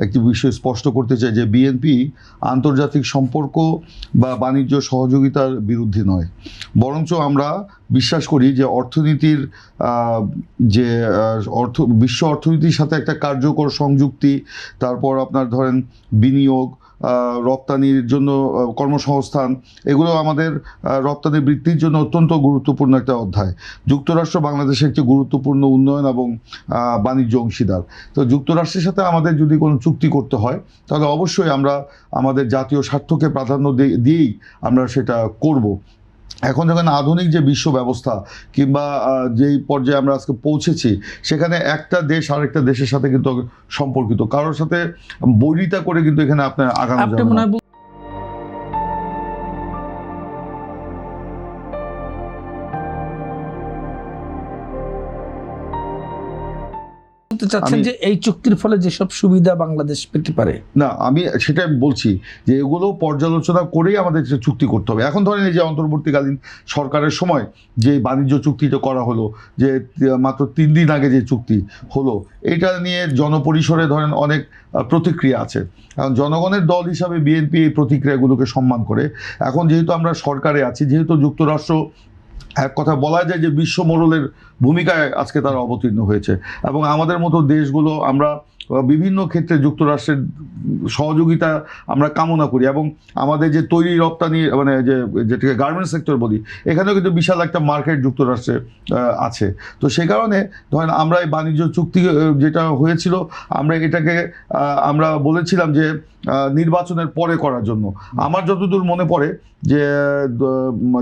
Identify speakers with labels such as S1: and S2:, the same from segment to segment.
S1: একটি বিষয় স্পষ্ট করতে চাই যে বিএনপি আন্তর্জাতিক সম্পর্ক বা বাণিজ্য সহযোগিতার বিরুদ্ধে নয়, বরঞ্চ আমরা বিশ্বাস করি যে অর্থনীতির যে বিশ্ব অর্থনীতির সাথে একটা কার্যকর সংযুক্তি, তারপর আপনার ধরেন বিনিয়োগ, রপ্তানির জন্য কর্মসংস্থান, এগুলো আমাদের রপ্তানি বৃদ্ধির জন্য অত্যন্ত গুরুত্বপূর্ণ একটা অধ্যায়। যুক্তরাষ্ট্র বাংলাদেশের একটি গুরুত্বপূর্ণ উন্নয়ন এবং বাণিজ্য অংশীদার। তো যুক্তরাষ্ট্রের সাথে আমাদের যদি কোনো চুক্তি করতে হয় তাহলে অবশ্যই আমরা আমাদের জাতীয় স্বার্থকে প্রাধান্য দিয়েই আমরা সেটা করব। এখন যখন আধুনিক যে বিশ্ব ব্যবস্থা কিংবা যেই পর্যায়ে আমরা আজকে পৌঁছেছি, সেখানে একটা দেশ আরেকটা দেশের সাথে কিন্তু সম্পর্কিত, কারোর সাথে বৈরিতা করে কিন্তু এখানে আপনার আগানো যাবে না।
S2: চাচ্ছেন যে এই চুক্তির ফলে যেসব সুবিধা বাংলাদেশ পেতে পারে,
S1: না আমি সেটাই বলছি যে এগুলো পর্যালোচনা করেই আমাদের চুক্তি করতে হবে। এখন ধরেন এই যে অন্তর্বর্তীকালীন সরকারের সময় যে বাণিজ্য চুক্তিটা করা হলো, যে মাত্র 3 দিন আগে যে চুক্তি হলো, এটা নিয়ে জনপরিসরে ধরেন অনেক প্রতিক্রিয়া আছে। এখন জনগণের দল হিসাবে বিএনপি এই প্রতিক্রিয়াগুলোকে সম্মান করে। এখন যেহেতু আমরা সরকারে আছি, যেহেতু যুক্তরাষ্ট্র এক কথা বলা যায় যে বিশ্ব মোড়লের ভূমিকায় আজকে তারা অবতীর্ণ হয়েছে, এবং আমাদের মতো দেশগুলো আমরা বিভিন্ন ক্ষেত্রে যুক্তরাষ্ট্রের সহযোগিতা আমরা কামনা করি, এবং আমাদের যে তৈরি রপ্তানি মানে যেটাকে গার্মেন্টস সেক্টর বলি, এখানেও কিন্তু বিশাল একটা মার্কেট যুক্তরাষ্ট্রে আছে। তো সে কারণে ধরেন আমরা এই বাণিজ্য চুক্তি যেটা হয়েছিল, আমরা এটাকে আমরা বলেছিলাম যে নির্বাচনের পরে করার জন্য। আমার যতদূর মনে পড়ে যে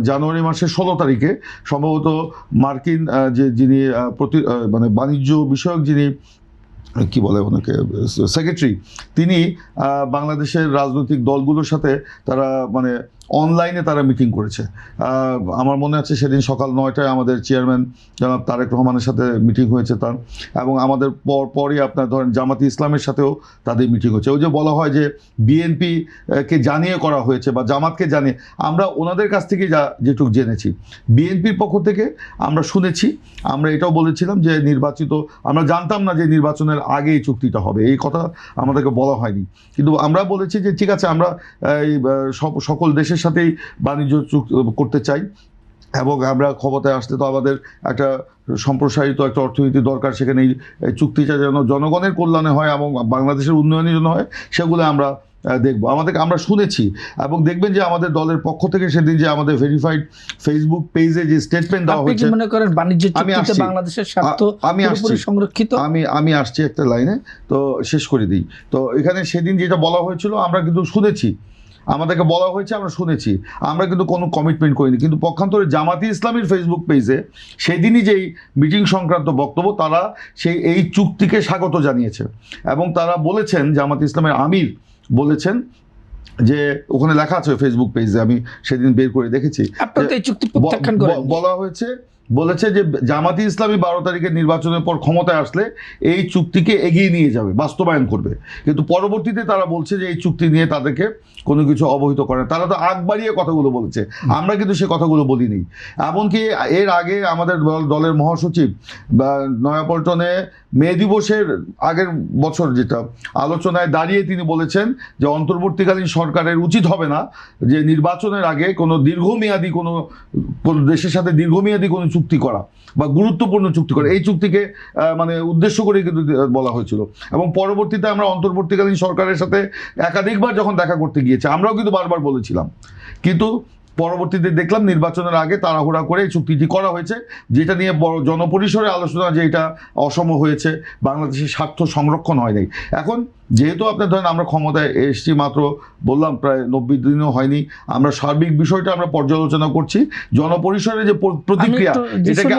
S1: জানুয়ারি মাসের 16 তারিখে সম্ভবত মার্কিন যিনি মানে বাণিজ্য বিষয়ক যিনি কি বলে ওনাকে সেক্রেটারি, তিনি বাংলাদেশের রাজনৈতিক দলগুলোর সাথে তারা মানে অনলাইনে তারা মিটিং করেছে। আমার মনে আছে সেদিন সকাল 9টায় আমাদের চেয়ারম্যান জনাব তারেক রহমানের সাথে মিটিং হয়েছে তার, এবং আমাদের পরই আপনার ধরেন জামাতি ইসলামের সাথেও তাদের মিটিং হচ্ছে। ওই যে বলা হয় যে বিএনপি কে জানিয়ে করা হয়েছে বা জামাতকে জানিয়ে, আমরা ওনাদের কাছ থেকে যেটুকু জেনেছি, বিএনপির পক্ষ থেকে আমরা শুনেছি, আমরা এটাও বলেছিলাম যে নির্বাচিত, আমরা জানতাম না যে নির্বাচনের আগে এই চুক্তিটা হবে, এই কথা আমাদেরকে বলা হয়নি, কিন্তু আমরা বলেছি যে ঠিক আছে আমরা এই সকল দেশের সাথেই বাণিজ্য চুক্তি করতে চাই, এবং আমরা ক্ষমতায় আসতে তো আমাদের একটা সম্প্রসারিত একটা অর্থনীতি দরকার, সেখানে এই চুক্তিটা যেন জনগণের কল্যাণে হয় এবং বাংলাদেশের উন্নয়নের জন্য হয়, সেগুলো আমরা দেখবো। আমরা শুনেছি, এবং দেখবেন যে আমাদের দলের পক্ষ থেকে সেদিন যে আমাদের ভেরিফাইড ফেসবুক পেজে যে স্টেটমেন্ট দেওয়া হয়েছে,
S2: মনে করেন বাণিজ্য চুক্তিতে বাংলাদেশের স্বার্থ পুরোপুরি সংরক্ষিত।
S1: আমি আসছি একটা লাইনে, তো শেষ করে দিই। তো এখানে সেদিন যেটা বলা হয়েছিল আমরা কিন্তু শুনেছি, আমাদেরকে বলা হয়েছে, আমরা শুনেছি, আমরা কিন্তু কোনো কমিটমেন্ট করিনি। কিন্তু পক্ষান্তরে জামাতি ইসলামীর ফেসবুক পেজে সেদিনই যেই মিটিং সংক্রান্ত বক্তব্য, তারা এই চুক্তিকে স্বাগত জানিয়েছে, এবং তারা বলেছেন, জামাতি ইসলামের আমির বলেছেন যে, ওখানে লেখা আছে ফেসবুক পেজে, আমি সেদিন বের করে দেখেছি, বলেছে যে জামাতি ইসলামী 12 তারিখের নির্বাচনের পর ক্ষমতায় আসলে এই চুক্তিকে এগিয়ে নিয়ে যাবে, বাস্তবায়ন করবে। কিন্তু পরবর্তীতে তারা বলছে যে এই চুক্তি নিয়ে তাদেরকে কোনো কিছু অবহিত করে। তারা তো আগ বাড়িয়ে কথাগুলো বলেছে, আমরা কিন্তু সে কথাগুলো বলিনি। এমনকি এর আগে আমাদের দলের মহাসচিব বা নয়াপল্টনে মে দিবসের আগের বছর যেটা আলোচনায় দাঁড়িয়ে তিনি বলেছেন যে অন্তর্বর্তীকালীন সরকারের উচিত হবে না যে নির্বাচনের আগে কোনো দীর্ঘমেয়াদী কোনো দেশের সাথে দীর্ঘমেয়াদী কোনো চুক্তি করা বা গুরুত্বপূর্ণ চুক্তি করা, এই চুক্তিকে মানে উদ্দেশ্য করে কিন্তু বলা হয়েছিল। এবং পরবর্তীতে আমরা অন্তর্বর্তীকালীন সরকারের সাথে একাধিকবার যখন দেখা করতে গিয়েছে, আমরাও কিন্তু বারবার বলেছিলাম, কিন্তু পরবর্তীতে দেখলাম নির্বাচনের আগে তাড়াহুড়া করে এই চুক্তিটি করা হয়েছে, যেটা নিয়ে বড় জনপরিসরে আলোচনা যে এটা অসম হয়েছে, বাংলাদেশের স্বার্থ সংরক্ষণ হয় নাই। এখন যেহেতু আপনার ধরেন আমরা ক্ষমতায় এসেছি মাত্র, বললাম প্রায় 90 দিনও হয়নি, আমরা সার্বিক বিষয়টা আমরা পর্যালোচনা করছি, জনপরিসরে যে প্রতিক্রিয়া, এটাকে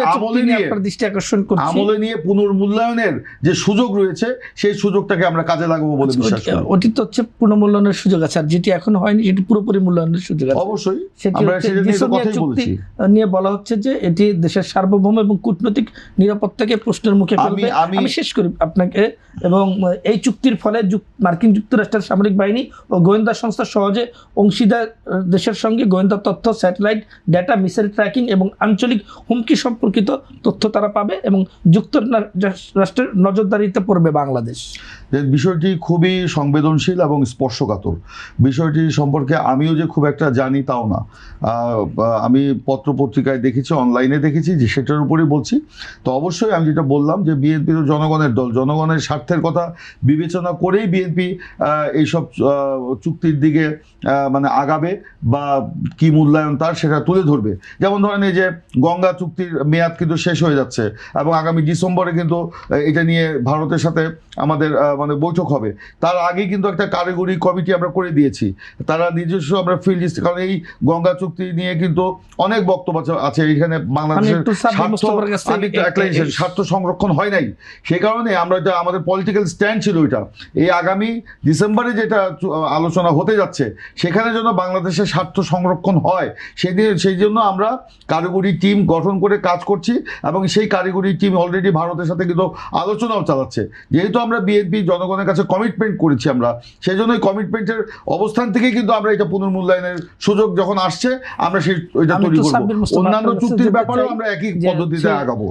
S1: আমলে নিয়ে পুনর্মূল্যায়নের যে সুযোগ রয়েছে, সেই সুযোগটাকে আমরা কাজে লাগাবো বলে বিশ্বাস করি।
S2: অতীত হচ্ছে পুনর্মূল্যায়নের সুযোগ আছে, আর যেটি এখন হয়নি সেটি পুরোপুরি মূল্যায়নের সুযোগ আছে।
S1: অবশ্যই আমরা সেটা নিয়ে কথাই বলছি,
S2: নিয়ে বলা হচ্ছে যে এটি দেশের সার্বভৌম এবং কূটনৈতিক নিরাপত্তাকে প্রশ্নের মুখে ফেলবে। আমি শেষ করি আপনাকে, এবং এই চুক্তির ফলে ফলে মার্কিন যুক্তরাষ্ট্রের সামরিক বাহিনী ও গোয়েন্দা সংস্থা সহজে অংশীদার দেশের সঙ্গে গোয়েন্দা তথ্য, স্যাটেলাইট ডেটা, মিসাইল ট্র্যাকিং এবং আঞ্চলিক হুমকি সম্পর্কিত তথ্য তারা পাবে এবং যুক্তরাষ্ট্রের নজরদারিতে পড়বে বাংলাদেশ।
S1: বিষয়টি খুবই সংবেদনশীল এবং স্পর্শকাতর। বিষয়টি সম্পর্কে আমিও যে খুব একটা জানি তাও না, আমি পত্রপত্রিকায় দেখেছি, অনলাইনে দেখেছি, যে সেটার উপরেই বলছি। তো অবশ্যই আমি যেটা বললাম যে বিএনপি তো জনগণের দল, জনগণের স্বার্থের কথা বিবেচনা করেই বিএনপি এইসব চুক্তির দিকে মানে আগাবে বা কি মূল্যায়ন তার সেটা তুলে ধরবে। যেমন ধরেন এই যে গঙ্গা চুক্তির মেয়াদ কিন্তু শেষ হয়ে যাচ্ছে এবং আগামী ডিসেম্বরে কিন্তু এটা নিয়ে ভারতের সাথে আমাদের মানে বৈঠক হবে। তার আগে কিন্তু একটা কারিগরি কমিটি আমরা করে দিয়েছি, তারা নিজস্ব আমরা ফিল্ড, কারণ এই গঙ্গা চুক্তি নিয়ে কিন্তু অনেক বক্তব্য আছে। এখানে বাংলাদেশের স্বার্থ সংরক্ষণ হয় নাই, সেই কারণে আমরা এটা আমাদের পলিটিক্যাল স্ট্যান্ড ছিল ওইটা, এই আগামী ডিসেম্বরে যেটা আলোচনা হতে যাচ্ছে সেখানে যেন বাংলাদেশের স্বার্থ সংরক্ষণ হয়, সেই জন্য আমরা কারিগরি টিম গঠন করে কাজ করছি এবং সেই কারিগরি টিম অলরেডি ভারতের সাথে কিন্তু আলোচনাও চালাচ্ছে। যেহেতু আমরা বিএনপি জনগণের কাছে কমিটমেন্ট করেছি, আমরা সেই জন্য এই কমিটমেন্টের অবস্থান থেকে কিন্তু আমরা এটা পুনর্মূল্যায়নের সুযোগ যখন আসছে আমরা ওইটা তৈরি করবো। অন্যান্য চুক্তির ব্যাপারেও আমরা একই পদ্ধতিতে আগাবো।